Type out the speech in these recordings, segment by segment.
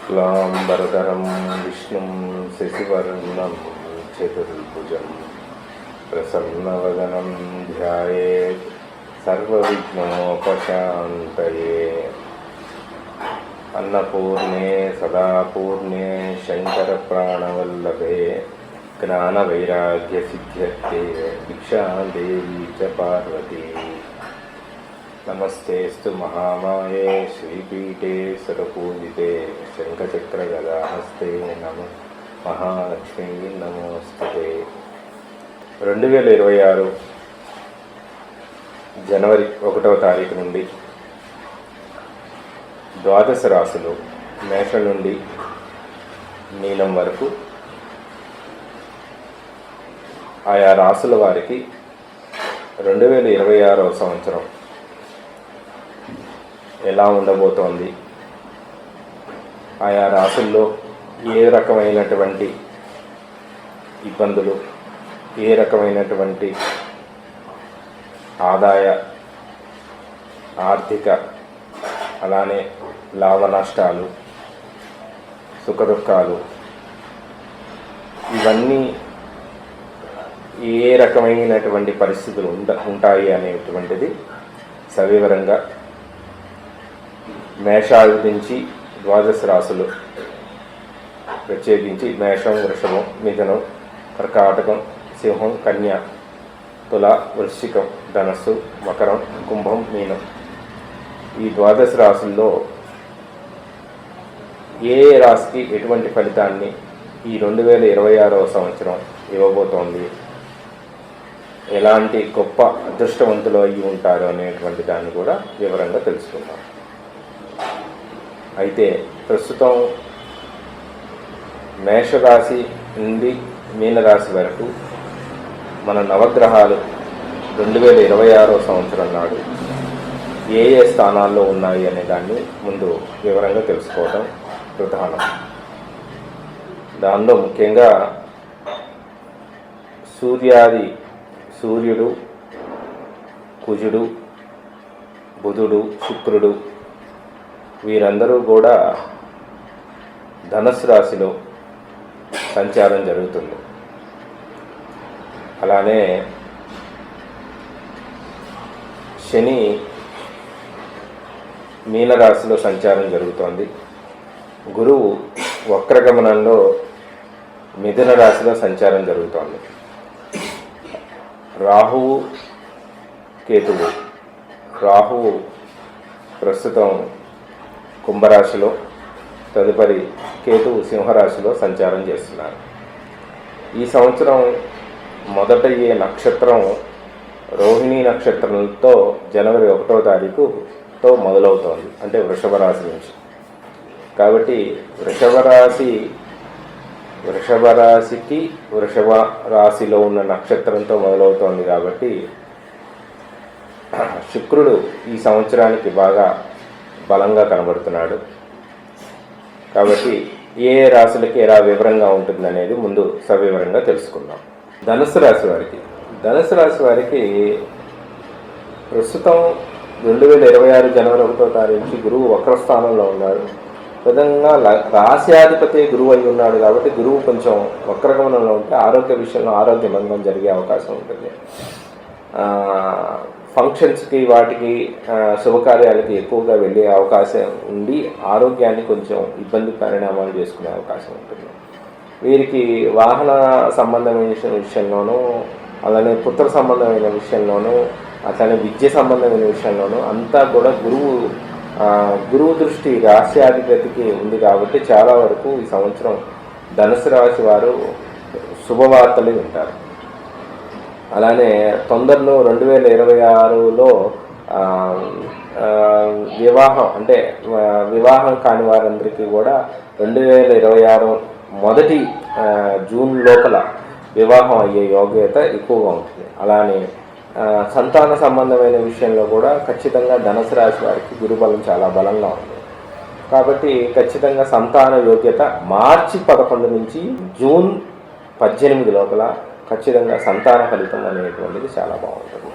शुक्लांबरधरं विष्णुं शशिवर्णं चतुर्भुजं प्रसन्नवदनं ध्यायेत् सर्वविघ्नोपशान्तये। अन्नपूर्णे सदापूर्णे शङ्करप्राणवल्लभे ज्ञानवैराग्यसिद्ध्यर्थे भिक्षां देवी च पार्वती। नमस्तेस्तु महामाये श्रीपीठे सुरपूजिते शङ्खचक्रगदाहस्ते नमः महालक्ष्मी नमोस्तुते। 2026 జనవరి 1వ తారీఖు నుండి ద్వాదశ రాశులు మేషం నుండి మీనం వరకు ఆయా రాశుల వారికి 2026వ సంవత్సరం ఎలా ఉండబోతోంది, ఆయా రాశుల్లో ఏ రకమైనటువంటి ఇబ్బందులు, ఏ రకమైనటువంటి ఆదాయ ఆర్థిక అలానే లాభ నష్టాలు సుఖదుఖాలు ఇవన్నీ ఏ రకమైనటువంటి పరిస్థితులు ఉంటాయి అనేటువంటిది సవివరంగా మేషాది నుంచి ద్వాదశ రాశులు ప్రత్యేకించి మేషం, వృషభం, మిథునం, కర్కాటకం, సింహం, కన్య, తుల, వృశ్చికం, ధనస్సు, మకరం, కుంభం, మీనం ఈ ద్వాదశ రాశుల్లో ఏ రాశికి ఎటువంటి ఫలితాన్ని ఈ 2026వ సంవత్సరం ఇవ్వబోతోంది, ఎలాంటి గొప్ప అదృష్టవంతులు అయ్యి ఉంటారు అనేటువంటి దాన్ని కూడా వివరంగా తెలుసుకుందాం. అయితే ప్రస్తుతం మేషరాశి నుండి మీనరాశి వరకు మన నవగ్రహాలు 2026వ సంవత్సరం నాడు ఏ ఏ స్థానాల్లో ఉన్నాయి అనే దాన్ని ముందు వివరంగా తెలుసుకోవడం ప్రధానం. దానిలో ముఖ్యంగా సూర్యుడు, కుజుడు, బుధుడు, శుక్రుడు వీరందరూ కూడా ధనుస్సు రాశిలో సంచారం జరుగుతుంది. అలానే శని మీనరాశిలో సంచారం జరుగుతోంది. గురువు వక్రగమనంలో మిథున రాశిలో సంచారం జరుగుతోంది. రాహువు, కేతువు. రాహువు ప్రస్తుతం కుంభరాశిలో, తదుపరి కేతువు సింహరాశిలో సంచారం చేస్తున్నారు. ఈ సంవత్సరం మొదట ఏ నక్షత్రం రోహిణీ నక్షత్రంతో జనవరి 1వ తారీఖుతో మొదలవుతోంది, అంటే వృషభ రాశి నుంచి. కాబట్టి వృషభ రాశికి వృషభ రాశిలో ఉన్న నక్షత్రంతో మొదలవుతోంది. కాబట్టి శుక్రుడు ఈ సంవత్సరానికి బాగా బలంగా కనబడుతున్నాడు. కాబట్టి ఏ రాశులకి ఎలా వివరంగా ఉంటుందనేది ముందు సవివరంగా తెలుసుకుందాం. ధనుసు రాశి వారికి ప్రస్తుతం 2026 జనవరి 1వ తారీఖు నుంచి గురువు వక్రస్థానంలో ఉన్నాడు. విధంగా రాశ్యాధిపతి గురువు అయి ఉన్నాడు. కాబట్టి గురువు కొంచెం వక్రగమనంలో ఉంటే ఆరోగ్య విషయంలో ఆరోగ్య భంగం జరిగే అవకాశం ఉంటుంది. ఫంక్షన్స్కి వాటికి శుభకార్యాలకి ఎక్కువగా వెళ్ళే అవకాశం ఉండి ఆరోగ్యాన్ని కొంచెం ఇబ్బంది పరిణామాలు చేసుకునే అవకాశం ఉంటుంది. వీరికి వాహన సంబంధమైన విషయంలోనూ, అలానే పుత్ర సంబంధమైన విషయంలోనూ, అట్లానే విద్య సంబంధమైన విషయంలోనూ అంతా కూడా గురువు దృష్టి రాశ్యాధిపతికి ఉంది. కాబట్టి చాలా వరకు ఈ సంవత్సరం ధనుసు రాశి వారు శుభవార్తలు వింటారు. అలానే తొందరలో 2026లో వివాహం కాని వారందరికీ కూడా 2026 మొదటి జూన్ లోపల వివాహం అయ్యే యోగ్యత ఎక్కువగా ఉంటుంది. అలానే సంతాన సంబంధమైన విషయంలో కూడా ఖచ్చితంగా ధనుసు రాశి వారికి గురుబలం చాలా బలంగా ఉంది. కాబట్టి ఖచ్చితంగా సంతాన యోగ్యత మార్చి 11 నుంచి జూన్ 18 లోపల ఖచ్చితంగా సంతాన ఫలితం అనేటువంటిది చాలా బాగుంటుంది.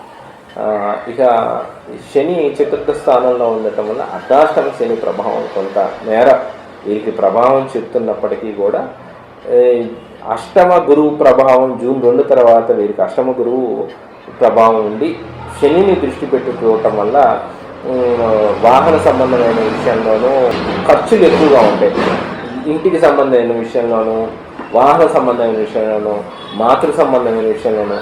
ఇక శని చతుర్థ స్థానంలో ఉండటం వల్ల అర్ధాష్టమ శని ప్రభావం కొంత మేర వీరికి ప్రభావం చెప్తున్నప్పటికీ కూడా అష్టమ గురువు ప్రభావం జూన్ 2 తర్వాత వీరికి అష్టమ గురువు ప్రభావం ఉండి శనిని దృష్టి పెట్టుకోవటం వల్ల వాహన సంబంధమైన విషయంలోనూ ఖర్చులు ఎక్కువగా ఉంటాయి. ఇంటికి సంబంధమైన విషయంలోనూ, వాహన సంబంధమైన విషయంలోనూ, మాతృ సంబంధమైన విషయంలోనూ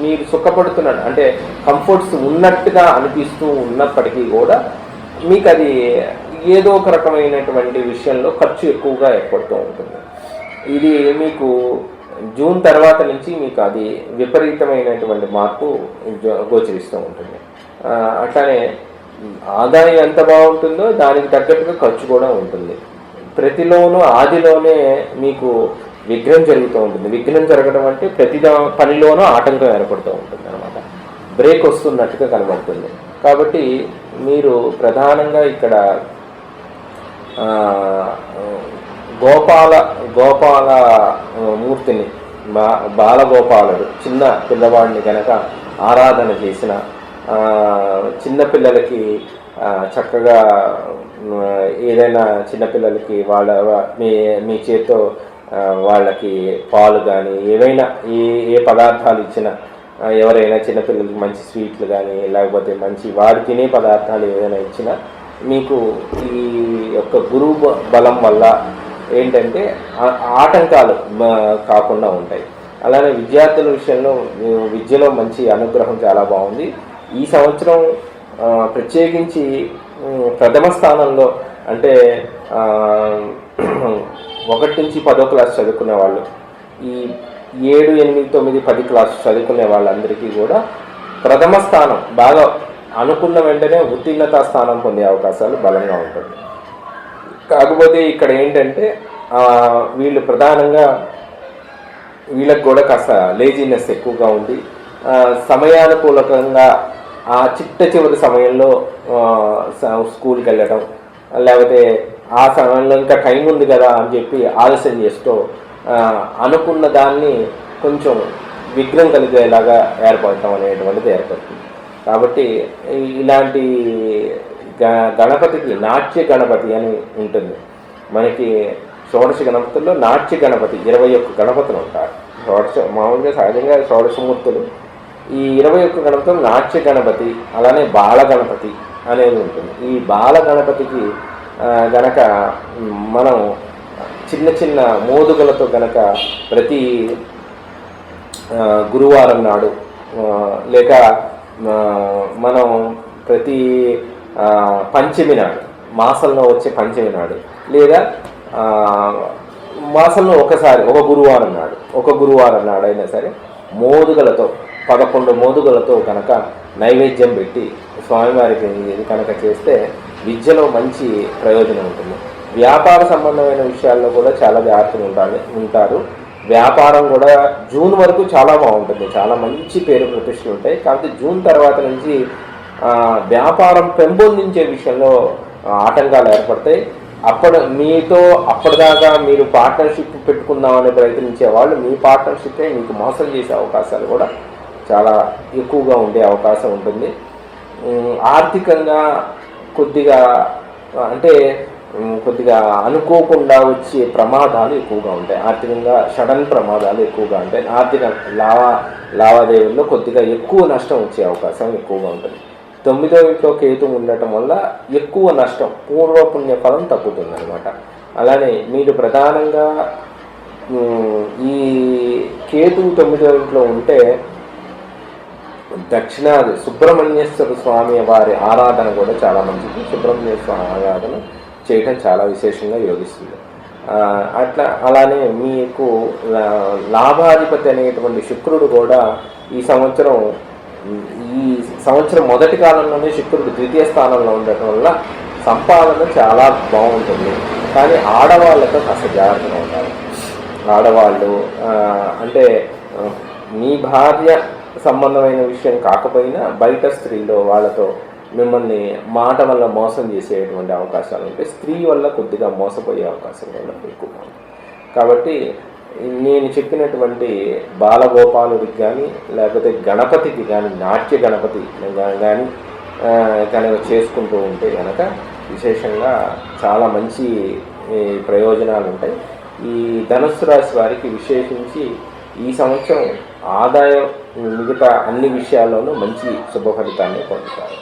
మీరు సుఖపడుతున్నట్టు అంటే కంఫర్ట్స్ ఉన్నట్టుగా అనిపిస్తూ ఉన్నప్పటికీ కూడా మీకు అది ఏదో ఒక రకమైనటువంటి విషయంలో ఖర్చు ఎక్కువగా ఏర్పడుతూ ఉంటుంది. ఇది మీకు జూన్ తర్వాత నుంచి మీకు అది విపరీతమైనటువంటి మార్పు గోచరిస్తూ ఉంటుంది. అట్లానే ఆదాయం ఎంత బాగుంటుందో దానికి తగ్గట్టుగా ఖర్చు కూడా ఉంటుంది. ప్రతిలోనూ ఆదిలోనే మీకు విఘ్నం జరుగుతూ ఉంటుంది. విఘ్నం జరగడం అంటే ప్రతి పనిలోనూ ఆటంకం ఏర్పడుతూ ఉంటుంది అన్నమాట. బ్రేక్ వస్తున్నట్టుగా కనబడుతుంది. కాబట్టి మీరు ప్రధానంగా ఇక్కడ గోపాల మూర్తిని బాలగోపాలుడు చిన్న పిల్లవాడిని కనుక ఆరాధన చేసిన చిన్నపిల్లలకి చక్కగా ఏదైనా చిన్నపిల్లలకి మీ చేత్తో వాళ్ళకి పాలు కానీ ఏవైనా ఏ పదార్థాలు ఇచ్చినా, ఎవరైనా చిన్నపిల్లలకి మంచి స్వీట్లు కానీ లేకపోతే మంచి వాడు తినే పదార్థాలు ఏదైనా ఇచ్చినా మీకు ఈ యొక్క గురువు బలం వల్ల ఏంటంటే ఆటంకాలు కాకుండా ఉంటాయి. అలానే విద్యార్థుల విషయంలో విద్యలో మంచి అనుగ్రహం చాలా బాగుంది. ఈ సంవత్సరం ప్రత్యేకించి ప్రథమ స్థానంలో అంటే 1 నుంచి 10వ క్లాస్ చదువుకునే వాళ్ళు, ఈ 7, 8, 9, 10 క్లాస్ చదువుకునే వాళ్ళందరికీ కూడా ప్రథమ స్థానం బాగా అనుకున్న వెంటనే ఉత్తీర్ణత స్థానం పొందే అవకాశాలు బలంగా ఉంటుంది. కాకపోతే ఇక్కడ ఏంటంటే వీళ్ళు ప్రధానంగా వీళ్ళకి కూడా కాస్త లేజినెస్ ఎక్కువగా ఉంది. సమయానుకూలకంగా ఆ చివరి సమయంలో స్కూల్కి వెళ్ళటం, లేకపోతే ఆ సమయంలో ఇంకా టైం ఉంది కదా అని చెప్పి ఆలస్యం చేస్తూ అనుకున్న దాన్ని కొంచెం విఘ్నం కలిగేలాగా ఏర్పడటం అనేటువంటిది ఏర్పడుతుంది. కాబట్టి ఇలాంటి గణపతికి నాట్య గణపతి అని ఉంటుంది. మనకి షోడశ గణపతుల్లో నాట్య గణపతి 21 గణపతులు ఉంటారు. మామూలుగా సహజంగా షోడశమూర్తులు. ఈ 21 గణపతులు నాట్య గణపతి, అలానే బాల గణపతి అనేది ఉంటుంది. ఈ బాల గణపతికి గనక మనం చిన్న చిన్న మోదుగలతో గనక ప్రతి గురువారం నాడు లేక మనం ప్రతి పంచమి నాడు, మాసంలో వచ్చే పంచమి నాడు లేదా మాసంలో ఒక గురువారం నాడు అయినా సరే మోదుగలతో 11 మోదుగలతో కనుక నైవేద్యం పెట్టి స్వామివారికి ఇది కనుక చేస్తే విద్యలో మంచి ప్రయోజనం ఉంటుంది. వ్యాపార సంబంధమైన విషయాల్లో కూడా చాలా జాగ్రత్తలు ఉంటారు. వ్యాపారం కూడా జూన్ వరకు చాలా బాగుంటుంది, చాలా మంచి పేరు ప్రతిష్టలు ఉంటాయి. కాబట్టి జూన్ తర్వాత నుంచి వ్యాపారం పెంపొందించే విషయంలో ఆటంకాలు ఏర్పడతాయి. అప్పటిదాకా మీరు పార్ట్నర్షిప్ పెట్టుకుందామని ప్రయత్నించే వాళ్ళు మీ పార్ట్నర్షిప్పే మీకు మోసం చేసే అవకాశాలు కూడా చాలా ఎక్కువగా ఉండే అవకాశం ఉంటుంది. ఆర్థికంగా కొద్దిగా అనుకోకుండా వచ్చే ప్రమాదాలు ఎక్కువగా ఉంటాయి. ఆర్థికంగా సడన్ ప్రమాదాలు ఎక్కువగా ఉంటాయి. ఆర్థిక లావాదేవీల్లో కొద్దిగా ఎక్కువ నష్టం వచ్చే అవకాశం ఎక్కువగా ఉంటుంది. 9వ ఇంట్లో కేతు ఉండటం వల్ల ఎక్కువ నష్టం, పూర్వపుణ్య ఫలం తగ్గుతుంది అనమాట. అలానే మీరు ప్రధానంగా ఈ కేతు 9వ ఇంట్లో ఉంటే దక్షిణాది సుబ్రహ్మణ్యేశ్వర స్వామి వారి ఆరాధన కూడా చాలా మంచిది. సుబ్రహ్మణ్య స్వామి ఆరాధన చేయటం చాలా విశేషంగా యోగిస్తుంది. అలానే మీకు లాభాధిపతి అనేటువంటి శుక్రుడు కూడా ఈ సంవత్సరం మొదటి కాలంలోనే శుక్రుడు 2వ స్థానంలో ఉండటం వల్ల సంపాదన చాలా బాగుంటుంది. కానీ ఆడవాళ్ళతో కాస్త జాగ్రత్తగా ఉండాలి. ఆడవాళ్ళు అంటే మీ భార్య సంబంధమైన విషయం కాకపోయినా బయట స్త్రీలో వాళ్ళతో మిమ్మల్ని మాట వల్ల మోసం చేసేటువంటి అవకాశాలు ఉంటాయి. స్త్రీ వల్ల కొద్దిగా మోసపోయే అవకాశం కూడా ఎక్కువగా ఉంది. కాబట్టి నేను చెప్పినటువంటి బాలగోపాలుడికి కానీ లేకపోతే గణపతికి కానీ, నాట్య గణపతి కానీ కనుక చేసుకుంటూ ఉంటే కనుక విశేషంగా చాలా మంచి ప్రయోజనాలు ఉంటాయి. ఈ ధనుస్సు రాశి వారికి విశేషించి ఈ సంవత్సరం ఆదాయం మిగతా అన్ని విషయాల్లోనూ మంచి శుభ ఫలితాన్ని పొందుతారు.